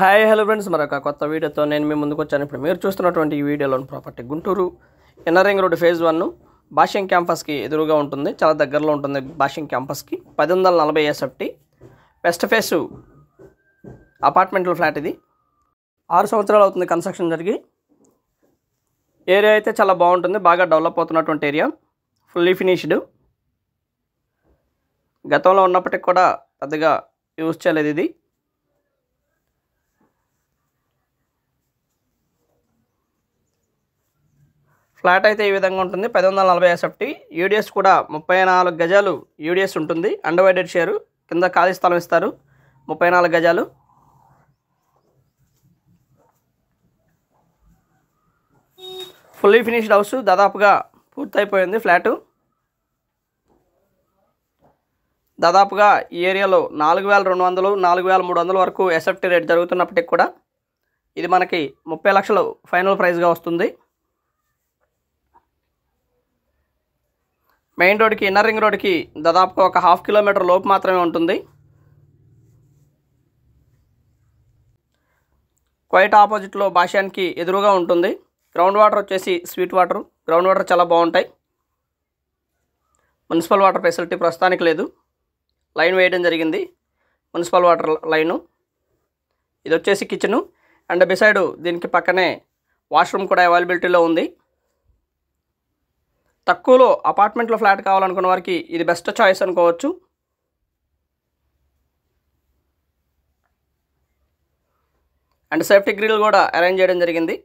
Hi hello friends, మరొక కొత్త వీడియోతో నేను మీ ముందుకు వచ్చాను. ఇప్పుడు మీరు చూస్తున్నటువంటి ఈ వీడియోలోని property Guntur inner ring road phase 1 Bhashyam క్యాంపస్కి ఎదురుగా ఉంటుంది. చాలా దగ్గరలో ఉంటుంది భాష్యం క్యాంపస్కి. 1040 SFT వెస్ట్ ఫేస్ అపార్ట్మెంటల్ ఫ్లాట్. ఇది 6 సంవత్సరాలు అవుతుంది కన్స్ట్రక్షన్ జరిగి. ఏరియా అయితే చాలా బాగుంటుంది, బాగా డెవలప్ అవుతున్నటువంటి ఏరియా, ఫుల్లీ ఫినిష్డ్. గతంలో ఉన్నప్పటికి కూడా పెద్దగా యూజ్ చేయలేదు ఇది. ఫ్లాట్ అయితే ఈ విధంగా ఉంటుంది. 1040 SFT. యూడిఎస్ కూడా 34 గజాలు యూడిఎస్ ఉంటుంది. అన్డివైడెడ్ షేరు, కింద ఖాళీ స్థలం ఇస్తారు. 34 గజాలు. ఫుల్లీ ఫినిష్డ్ హౌస్, దాదాపుగా పూర్తయిపోయింది ఫ్లాటు. దాదాపుగా ఈ ఏరియాలో 4200, 4300 వరకు SFT రేట్ జరుగుతున్నప్పటికి కూడా ఇది మనకి 30 లక్షలు ఫైనల్ ప్రైస్గా వస్తుంది. మెయిన్ రోడ్కి, ఇన్నర్ రింగ్ రోడ్కి దాదాపుగా ఒక 1/2 కిలోమీటర్ లోపు మాత్రమే ఉంటుంది. క్వైట్ ఆపోజిట్లో భాష్యానికి ఎదురుగా ఉంటుంది. గ్రౌండ్ వాటర్ వచ్చేసి స్వీట్ వాటర్. గ్రౌండ్ వాటర్ చాలా బాగుంటాయి. మున్సిపల్ వాటర్ ఫెసిలిటీ ప్రస్తుతానికి లేదు. లైన్ వేయడం జరిగింది, మున్సిపల్ వాటర్ లైను. ఇది వచ్చేసి కిచెను, అండ్ బిసైడ్ దీనికి పక్కనే వాష్రూమ్ కూడా అవైలబిలిటీలో ఉంది. తక్కువలో అపార్ట్మెంట్లో ఫ్లాట్ కావాలనుకున్న వారికి ఇది బెస్ట్ చాయిస్ అనుకోవచ్చు. అండ్ సేఫ్టీ గ్రిల్ కూడా అరేంజ్ చేయడం జరిగింది.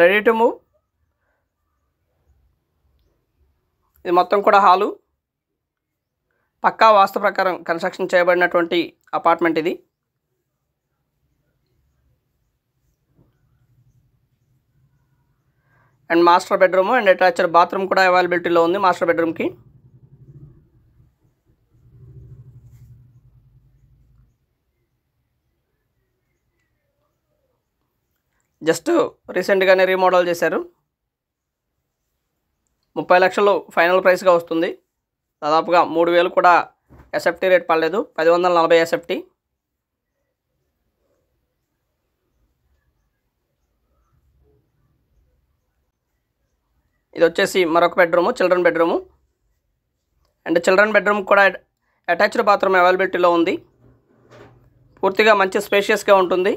Ready to move. ఇది మొత్తం కూడా హాలు. పక్కా వాస్తు ప్రకారం కన్స్ట్రక్షన్ చేయబడినటువంటి అపార్ట్మెంట్ ఇది. And master bedroom and attached bathroom కూడా అవైలబిలిటీలో ఉంది. మాస్టర్ బెడ్రూమ్కి జస్ట్ రీసెంట్గానే రీమోడల్ చేశారు. 30 లక్షలు ఫైనల్ ప్రైస్గా వస్తుంది. దాదాపుగా 3000 కూడా SFT రేట్ పడలేదు. 1040 SFT. ఇది వచ్చేసి మరొక bedroom, children bedroom. And children bedroom కూడా అటాచ్డ్ బాత్రూమ్ అవైలబిలిటీలో ఉంది. పూర్తిగా మంచి స్పేషియస్గా ఉంటుంది.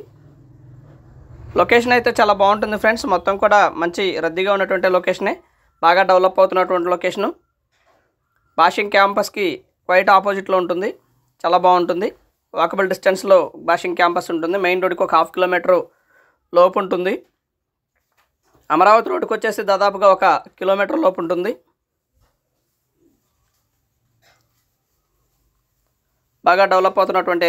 లొకేషన్ అయితే చాలా బాగుంటుంది ఫ్రెండ్స్. మొత్తం కూడా మంచి రద్దీగా ఉన్నటువంటి లొకేషనే, బాగా డెవలప్ అవుతున్నటువంటి లొకేషను. భాష్యం క్యాంపస్కి క్వైట్ ఆపోజిట్లో ఉంటుంది. చాలా బాగుంటుంది. వాకబుల్ డిస్టెన్స్లో భాష్యం క్యాంపస్ ఉంటుంది. మెయిన్ రోడ్కి ఒక 1/2 కిలోమీటర్ లోపు ఉంటుంది. అమరావతి రోడ్డుకి వచ్చేసి దాదాపుగా 1 కిలోమీటర్ లోపు ఉంటుంది. బాగా డెవలప్ అవుతున్నటువంటి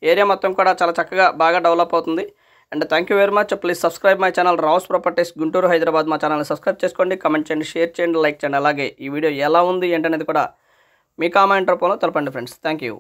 ఏరియా మొత్తం కూడా చాలా చక్కగా బాగా డెవలప్ అవుతుంది. And thank you very much. Please subscribe my channel Rao's properties Guntur, Hyderabad. మా ఛానల్ని సబ్స్క్రైబ్ చేసుకోండి, కమెంట్ చేయండి, షేర్ చేయండి, లైక్ చేయండి. అలాగే ఈ వీడియో ఎలా ఉంది ఏంటనేది కూడా మీ కామెంట్ రూపంలో తెలపండి ఫ్రెండ్స్. Thank you.